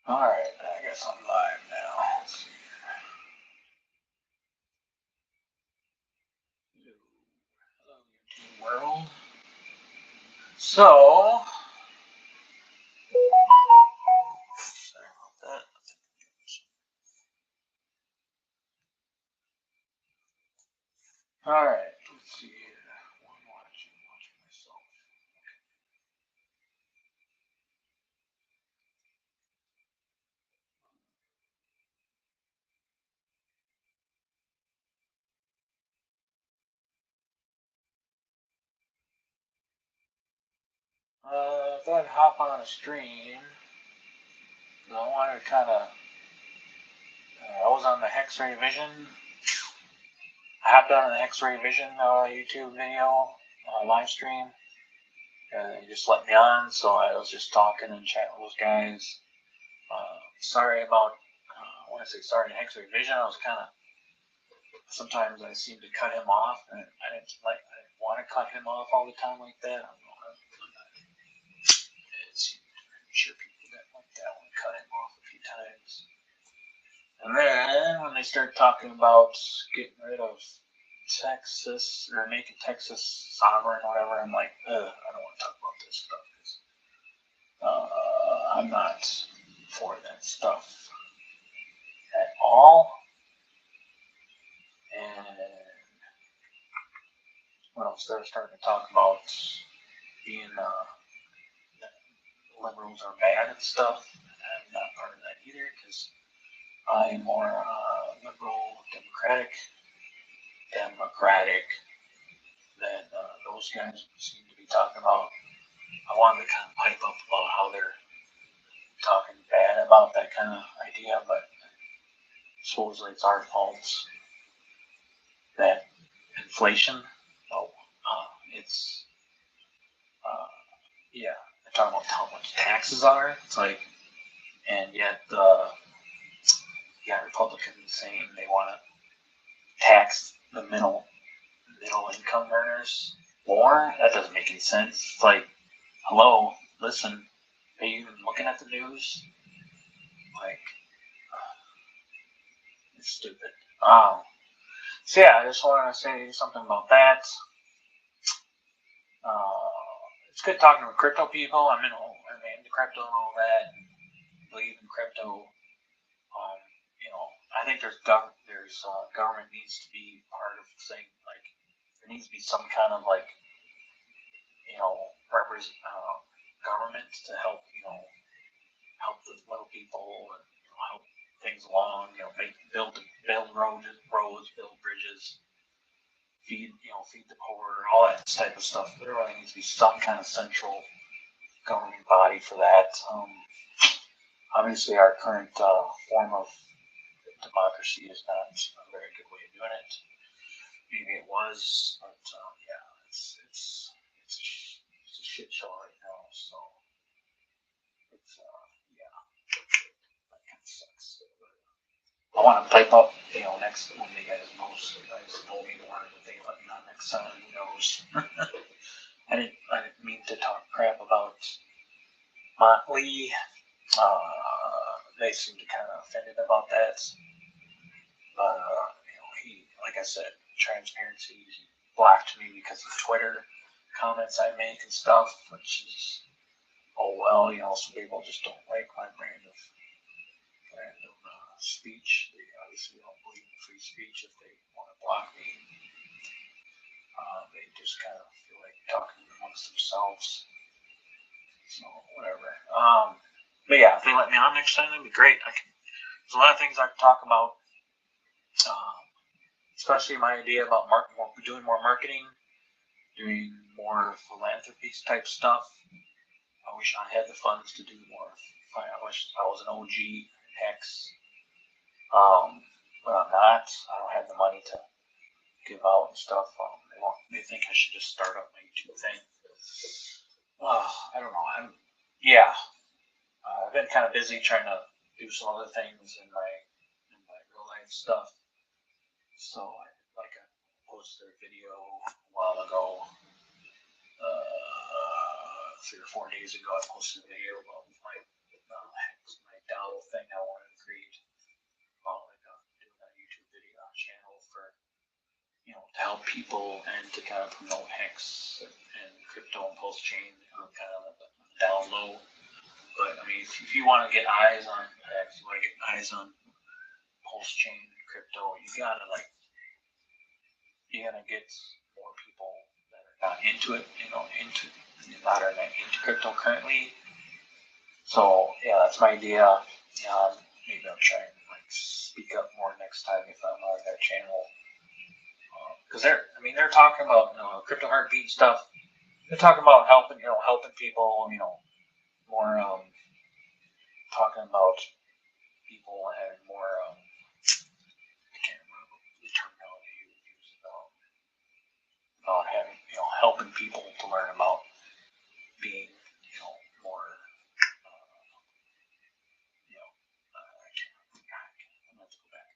Alright, I guess I'm live now. Let's see here. Hello, YouTube world. So, sorry about that. Alright, let's see here. What I'm watching myself. I thought I'd hop on a stream. I wanted to kind of. I was on the X-Ray Vision. I hopped on the X-Ray Vision YouTube video live stream. They just let me on, so I was just talking and chatting with those guys. Sorry about. When I say sorry to X-Ray Vision, I was kind of. Sometimes I seem to cut him off, and I didn't want to cut him off all the time like that. I don't know. I'm sure people didn't like that when I cut him off a few times. And then when they start talking about getting rid of Texas or making Texas sovereign or whatever, I'm like, I don't want to talk about this stuff. I'm not for that stuff at all. And what else? They're starting to talk about being liberals are bad and stuff. I'm not part of that either because I'm more liberal, democratic than those guys seem to be talking about. I wanted to kind of pipe up about how they're talking bad about that kind of idea, but supposedly it's our fault that inflation. Oh, it's yeah. They're talking about how much taxes are. It's like, and yet Republicans saying they want to tax the middle income earners more. That doesn't make any sense. It's like, hello, listen, are you even looking at the news? Like, it's stupid. So yeah, I just wanted to say something about that. It's good talking with crypto people. I'm into crypto and all that. Believe in crypto. I think government needs to be part of saying like there needs to be some kind of like government to help help the little people and help things along. Build roads, build bridges, feed the poor, all that type of stuff. There really needs to be some kind of central government body for that. Obviously, our current form of democracy is not a very good way of doing it. Maybe it was, but yeah, it's a shit show right now. So it's yeah, that kind of sucks. I want to pipe up, next when you guys told me to want to think about not next time. Who knows? I didn't mean to talk crap about Motley. They seem to kind of offended about that. But he, like I said, transparency. He blocked me because of Twitter comments I make and stuff, which is some people just don't like my brand of speech. They obviously don't believe in free speech if they want to block me. They just kind of feel like talking amongst themselves. So whatever. But yeah, if they let me on next time, that'd be great. There's a lot of things I can talk about. Especially my idea about doing more marketing, doing more philanthropy type stuff. I wish I had the funds to do more. I wish I was an OG Hex. But I'm not. I don't have the money to give out and stuff. They think I should just start up my YouTube thing. I don't know. I've been kind of busy trying to do some other things in my real life stuff. So I posted a video a while ago. 3 or 4 days ago, I posted a video about my little thing I wanted to create about like doing a YouTube video channel for to help people and to kind of promote Hex and crypto and PulseChain kind of on the down low. But I mean, if you want to get eyes on Hex, you want to get eyes on PulseChain crypto, you gotta get more people that are not into it, not into crypto currently. So yeah, that's my idea. Maybe I'll try and like speak up more next time if I'm on that channel. Because they're talking about crypto heartbeat stuff. They're talking about helping people, more talking about people having more. I can't remember the terminology you use about having helping people to learn about being more. I can't. Let's go back.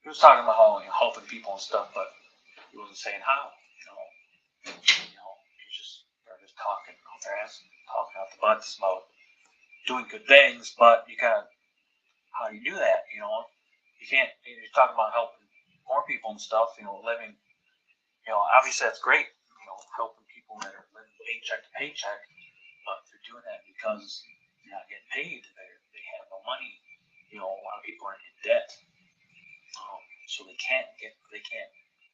He was talking about how helping people and stuff, but he wasn't saying how. He's just talking out their ass, talking out the butts about doing good things, but you kind of how do you do that? You can't. You're talking about helping more people and stuff. Living. Obviously that's great. Helping people that are living paycheck to paycheck, but they're doing that because they're not getting paid. They have no money. A lot of people are in debt, so they can't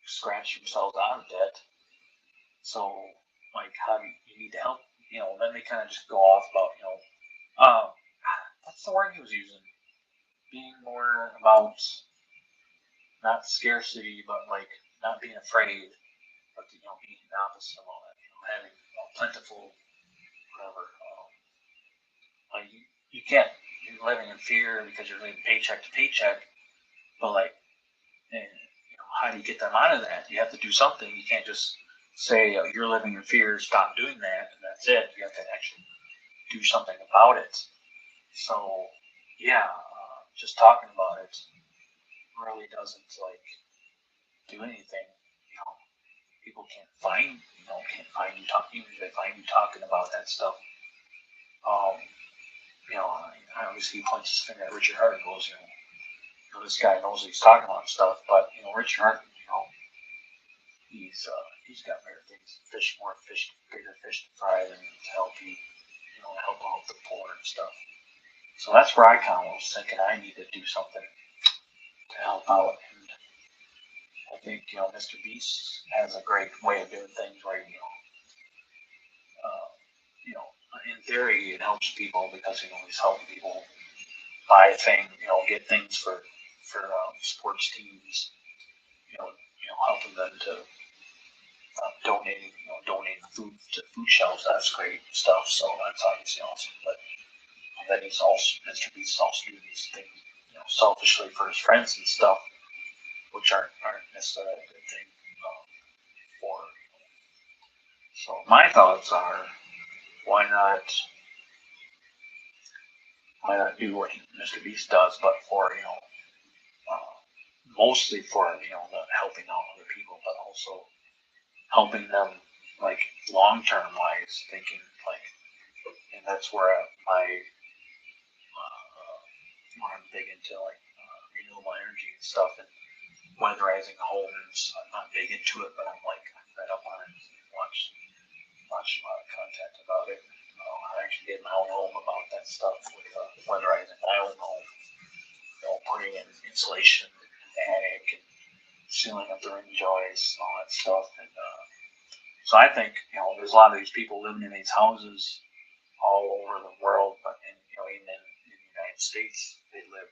scratch themselves out of debt. So like, how do you need to help? Then they kind of just go off about what's the word he was using? Being more about not scarcity, but like not being afraid, but being the opposite of all that. Having plentiful, whatever. Like you can't. You're living in fear because you're living paycheck to paycheck. But like, and, how do you get them out of that? You have to do something. You can't just say you're living in fear. Stop doing that, and that's it. You have to actually do something about it. So yeah, just talking about it really doesn't like do anything. People can't find you talking. Even if they find you talking about that stuff, obviously he points his finger at Richard Hart and goes, this guy knows he's talking about stuff, but Richard Hart, he's got bigger things, bigger fish to fry than to help you, help out the poor and stuff. So that's where I kind of was thinking I need to do something to help out. And I think, Mr. Beast has a great way of doing things where, in theory, it helps people because, he's helping people buy things, get things for sports teams, helping them to donating food to food shelves. That's great stuff. So that's obviously awesome. But then Mr. Beast is also doing these things, selfishly for his friends and stuff, which aren't necessarily a good thing for. So my thoughts are, why not do what Mr. Beast does, but for mostly for the helping out other people, but also helping them like long-term wise, thinking like, and that's where where I'm big into like renewable energy and stuff and weatherizing homes. I'm not big into it, but I'm read up on it, watched a lot of content about it. I actually did my own home about that stuff with weatherizing my own home. Putting in insulation in the attic and sealing up the ring joists and all that stuff. And so I think there's a lot of these people living in these houses all over the world, but even in the United States, they live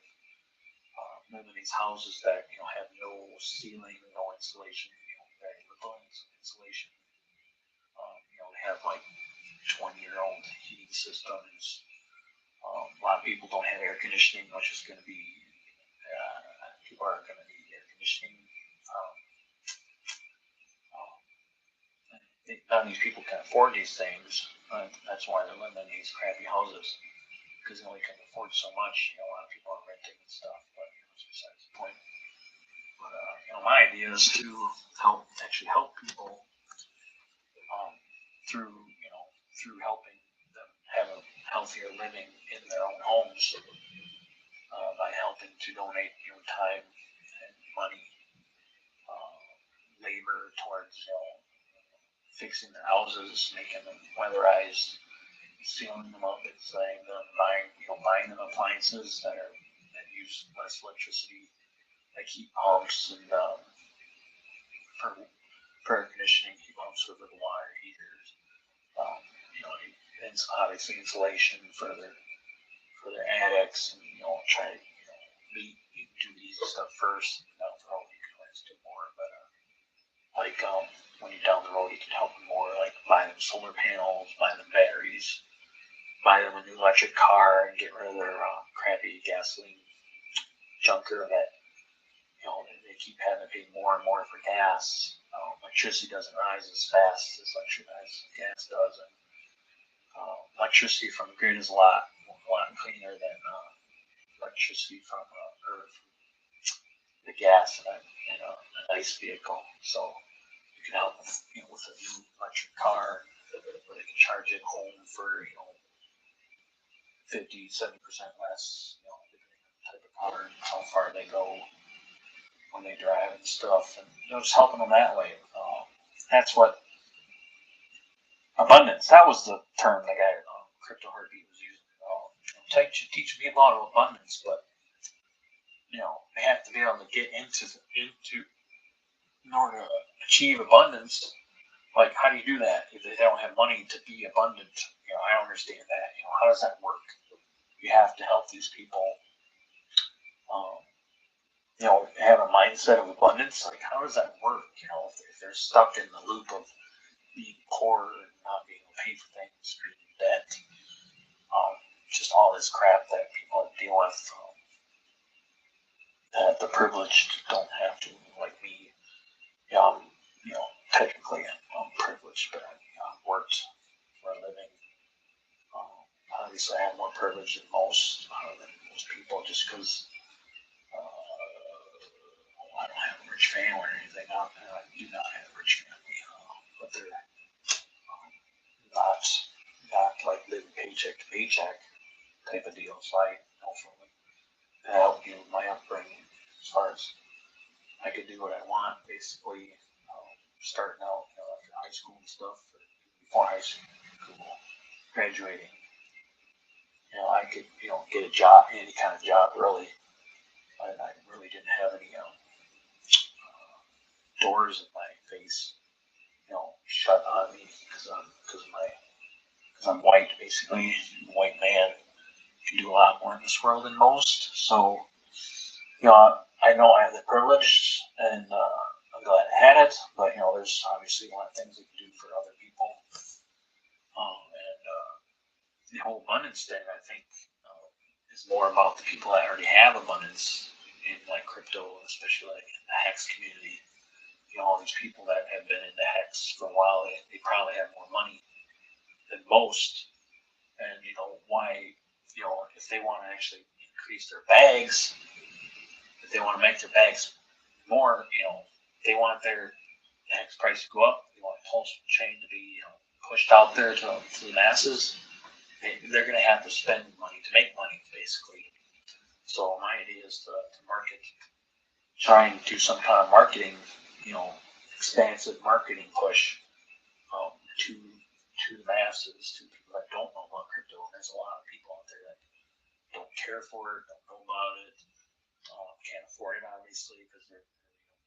in these houses that have no ceiling, no insulation, very little insulation. They have like 20-year-old heating systems. A lot of people don't have air conditioning, which is going to be people are going to need air conditioning. None of these people can afford these things. That's why they're living in these crappy houses, because they only can afford so much. A lot of people are renting and stuff, but that's besides the point. But my idea is to help people through helping them have a healthier living in their own homes. helping to donate time and money, labor towards fixing their houses, making them weatherized, sealing them up, insulating them, buying them appliances that use less electricity, like heat pumps and for air conditioning, heat pumps with water heaters. And obviously insulation for their attics, and try to do the easy stuff first. For all you can always do more, but when you're down the road, you can help them more, like buy them solar panels, buy them batteries, buy them a new electric car, and get rid of their crappy gasoline junker that they keep having to pay more and more for gas. Electricity doesn't rise as fast as gas does, and electricity from the grid is a lot cleaner than electricity from the gas in a nice vehicle. So you can help them, with a new electric car, where they can charge it home for 50-70% less, depending on the type of car and how far they go when they drive and stuff, and just helping them that way. That's what abundance. That was the term the guy Crypto Heartbeat was using. Teaching people about abundance, but they have to be able to get into in order to achieve abundance. Like, how do you do that if they don't have money to be abundant? I don't understand that. How does that work? You have to help these people. Have a mindset of abundance. Like, how does that work? If they're stuck in the loop of being poor and not being able to pay for things, creating debt, just all this crap that people deal with, that the privileged don't have to, like me. Technically I'm privileged, but I've worked for a living. Obviously, I have more privilege than most people, just because I don't have a rich family or anything. I do not have a rich family, but they're not like living paycheck to paycheck type of deal. So I helped me with my upbringing as far as I could do what I want, basically. Starting out, after high school and stuff, before high school, graduating, I could, get a job, any kind of job, really. I really didn't have any doors in my face, shut on me because I'm white, basically. I'm a white man. Can do a lot more in this world than most. So, I know I have the privilege, and I'm glad I had it. But there's obviously a lot of things we can do for other people. And the whole abundance thing, I think, is more about the people that already have abundance in like crypto, especially like in the Hex community. All these people that have been in the Hex for a while, they probably have more money than most. And why? If they want to actually increase their bags, if they want to make their bags more, they want their Hex price to go up. They want PulseChain to be pushed out there to the masses. They're going to have to spend money to make money, basically. So my idea is to market, try and do some kind of marketing, expansive marketing push to the masses, to people that don't know about crypto. And there's a lot of people out there that don't care for it, don't know about it, can't afford it, obviously, because they're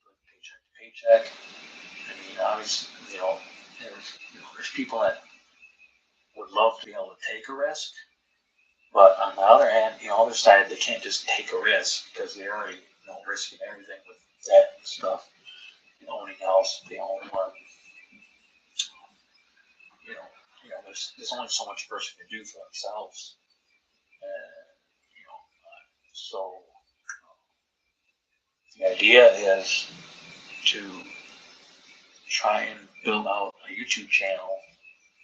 living paycheck to paycheck. I mean, obviously, there's people that would love to be able to take a risk, but on the other hand, other side, they can't just take a risk because they're already risking everything with debt and stuff, owning a house, they own one. There's only so much a person can do for themselves, and so the idea is to try and build out a YouTube channel,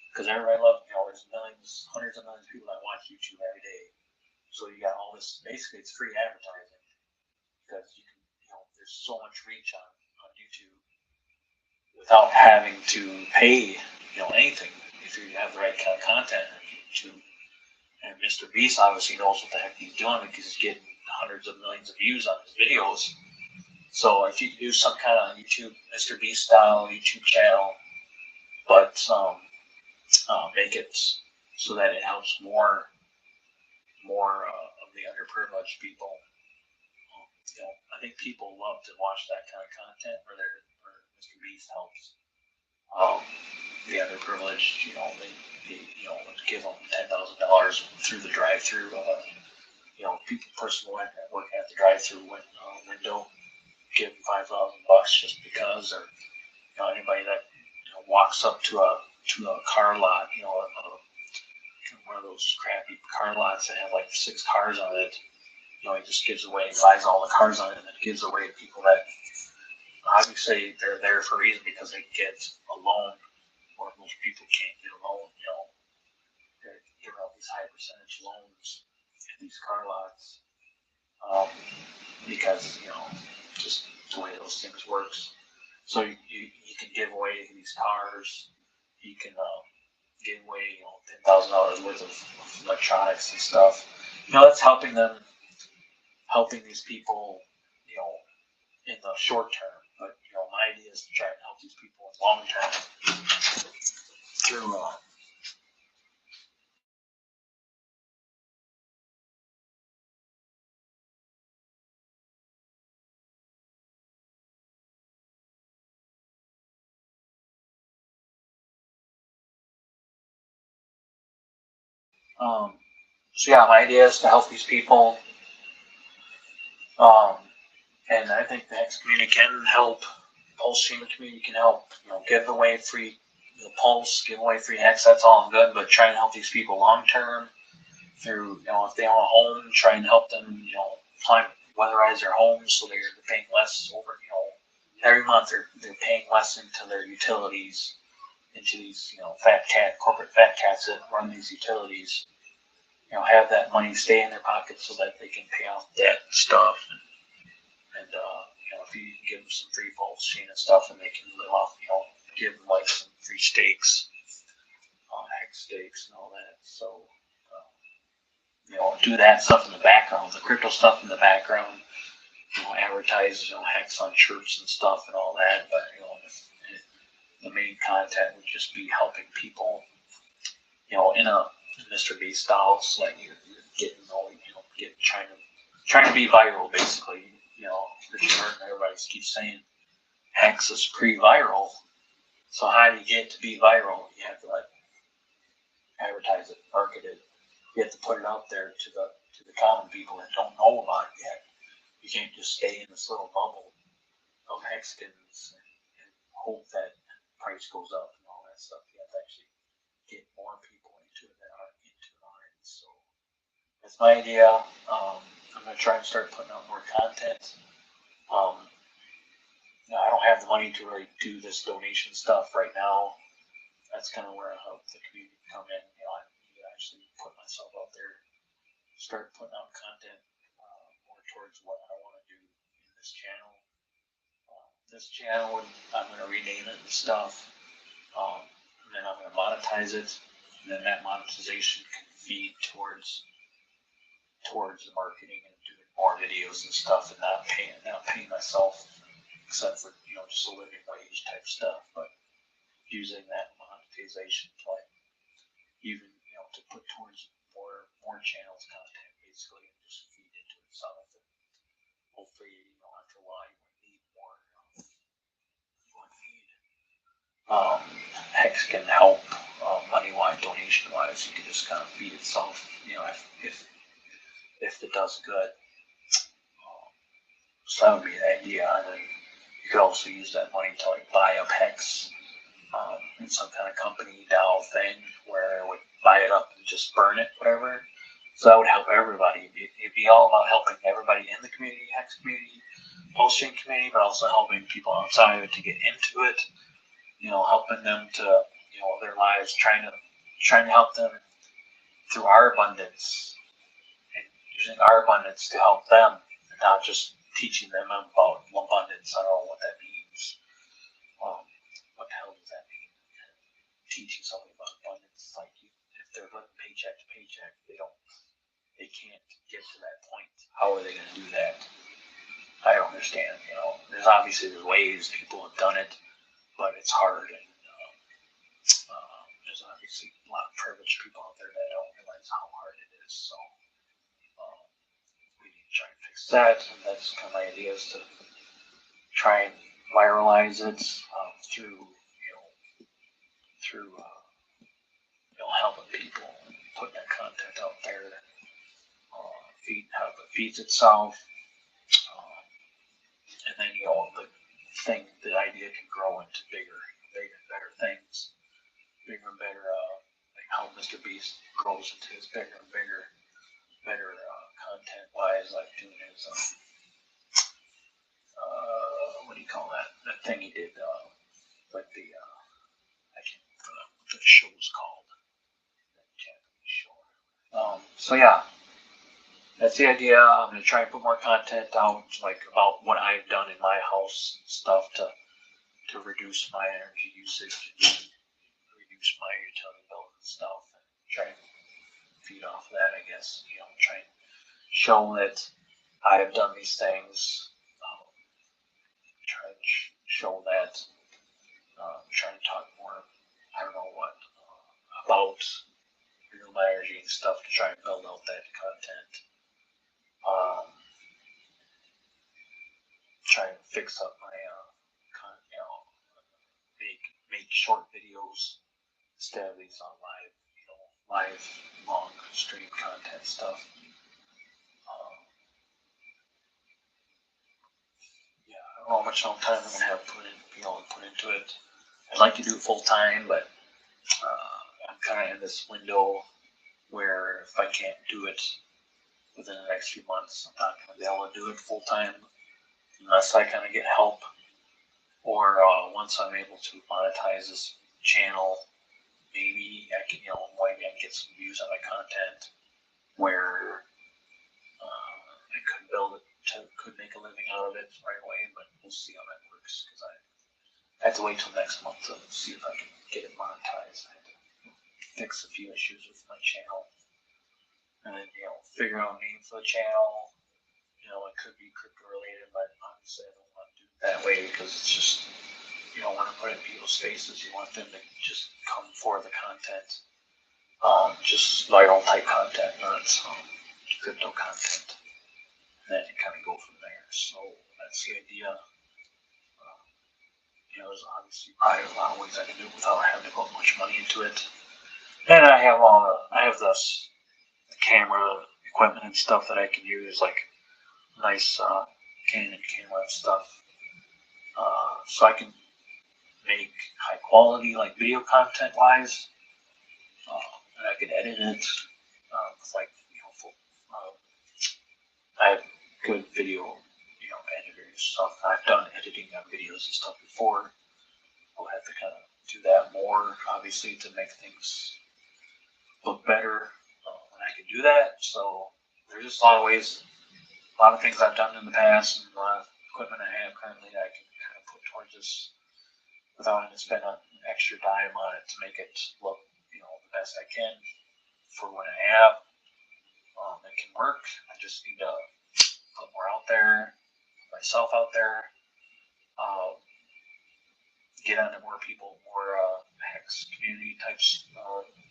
because everybody loves, there's millions, hundreds of millions of people that watch YouTube every day. So you got all this, basically it's free advertising, because you can, there's so much reach on YouTube without having to pay, anything if you have the right kind of content on YouTube. And Mr. Beast obviously knows what the heck he's doing, because he's getting hundreds of millions of views on his videos. So if you could do some kind of YouTube, Mr. Beast style YouTube channel, but make it so that it helps more of the underprivileged people. I think people love to watch that kind of content where Mr. Beast helps the underprivileged. They give them $10,000 through the drive-through. Person working at the drive-through window, give them $5,000 just because, or anybody that walks up to a car lot, one of those crappy car lots that have like 6 cars on it. He just gives away, buys all the cars on it, and then gives away to people that obviously they're there for a reason because they get a loan, or most people can't get a loan. They're giving out these high percentage loans in these car lots because just the way those things works. So you can give away these cars. You can give away $10,000 worth of electronics and stuff. That's helping these people, in the short term. But my idea is to try and help these people in long term through so yeah, my idea is to help these people, and I think the Hex community can help. PulseChain community can help. Give away free Pulse, give away free Hex. That's all good, but try and help these people long term through if they own a home, try and help them weatherize their homes so they're paying less over every month they're paying less into their utilities, into these corporate fat cats that run these utilities. Have that money stay in their pockets so that they can pay off debt and stuff. And if you can give them some free PulseChain and stuff, and they can live off, give them like some free stakes, Hex stakes and all that. So, do that stuff in the background, the crypto stuff in the background. Advertise, Hex on shirts and stuff and all that. But the main content would just be helping people, in a Mr. Beast style, so that you're getting trying to be viral, basically. Richard Burton, everybody keeps saying Hex is pre-viral. So how do you get to be viral? You have to advertise it, market it. You have to put it out there to the common people that don't know about it yet. You can't just stay in this little bubble of Hexkins and hope that price goes up and all that stuff. You have to actually get more people into it that aren't into it already. So that's my idea. I'm going to try and start putting out more content. I don't have the money to really do this donation stuff right now. That's kind of where I hope the community come in. I need to actually put myself out there, start putting out content more towards what I want to do in this channel. This channel, I'm going to rename it and stuff, and then I'm going to monetize it, and then that monetization can feed towards the marketing and doing more videos and stuff, and not paying myself, except for just a living wage type stuff, but using that monetization to even to put towards more channels content, basically, and just feed into itself. And hopefully, after a while, you won't need more. Hex can help money-wise, donation-wise. You can just kind of feed itself. If it does good. So that would be an idea. And then you could also use that money to buy up Hex in some kind of company DAO thing where it would buy it up and just burn it, whatever. So that would help everybody. It'd be all about helping everybody in the community, Hex community, PulseChain community, but also helping people outside of it to get into it. Helping them to their lives, trying to help them through our abundance and using our abundance to help them, and not just teaching them about abundance. I don't know what that means. What the hell does that mean? Teaching somebody about abundance, if they're living paycheck to paycheck, they can't get to that point, how are they going to do that? I don't understand. There's obviously ways people have done it, but it's hard, and there's obviously a lot of privileged people out there that don't realize how hard it is. So we need to try and fix that, and that's kind of my idea, is to try and viralize it through helping people, putting that content out there. How it feeds itself, and then the idea can grow into bigger, better things, bigger and better. Like how Mr. Beast grows into his bigger and bigger, better content wise, like doing his what do you call that? That thing he did, like the I can't remember what the show was called. That Japanese show. So yeah. That's the idea. I'm going to try and put more content out, like about what I've done in my house and stuff to reduce my energy usage, and reduce my utility bills and stuff, and try and feed off of that, I guess. Try and show that I have done these things. Try and show that. Try and talk more, I don't know what, about renewable energy and stuff to try and build out that content. Try and fix up my, make short videos instead of these on live long stream content stuff. Yeah, I don't know how much time I'm gonna have put into it. I'd like to do it full time, but I'm kind of in this window where if I can't do it within the next few months, I'm not gonna be able to do it full time unless I kind of get help, or once I'm able to monetize this channel, maybe I can, maybe I can get some views on my content where I could make a living out of it right away, but we'll see how that works, because I have to wait till next month to see if I can get it monetized. I have to fix a few issues with my channel, and then, figure out a name for the channel. It could be crypto related, but honestly I don't want to do it that way, because it's just, you don't want to put it in people's faces. You want them to just come for the content, just viral type content, not crypto content, and then you kind of go from there. So that's the idea. There's obviously probably a lot of ways I can do it without having to put much money into it. And I have the camera equipment and stuff that I can use, like nice Canon camera and stuff, so I can make high quality, like video content wise, and I can edit it with I have good video editors and stuff. I've done editing on videos and stuff before. I'll have to kind of do that more, obviously, to make things look better when I can do that. So there's just a lot of ways, a lot of things I've done in the past, and a lot of equipment I have currently that I can kind of put towards this without having to spend an extra dime on it to make it look, the best I can for what I have. It can work. I just need to put more out there, put myself out there, get onto more people, more Hex community types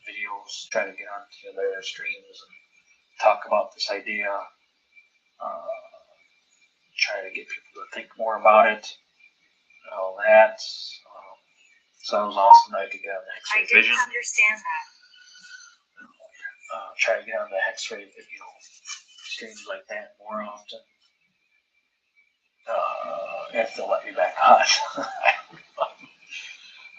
videos, try to get onto their streams and talk about this idea, try to get people to think more about it, and all that. So it was awesome that I could get on the Hex-Ray Vision. I didn't understand that. Try to get on the Hex-Ray, streams like that more often. If they'll let me back on.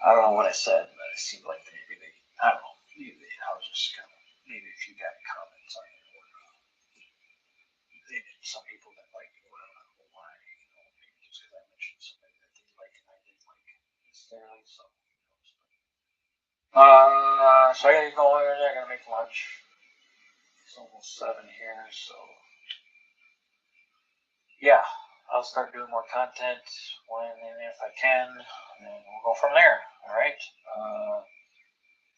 I don't know what I said, but it seemed like maybe I don't know, I was just kind of, maybe if you got comments on it, or some people that like it, or I don't know why, maybe just because I mentioned somebody that they like and I didn't like necessarily, so. So I gotta go over there, I gotta make lunch. It's almost 7 here, so yeah, I'll start doing more content when and if I can, and we'll go from there. All right.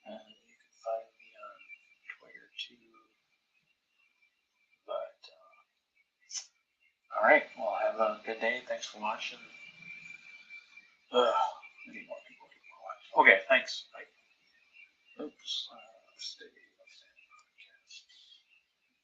And you can find me on Twitter too. right. Well, have a good day. Thanks for watching. We need more people to watch. Okay, thanks. Bye. Oops. Stay.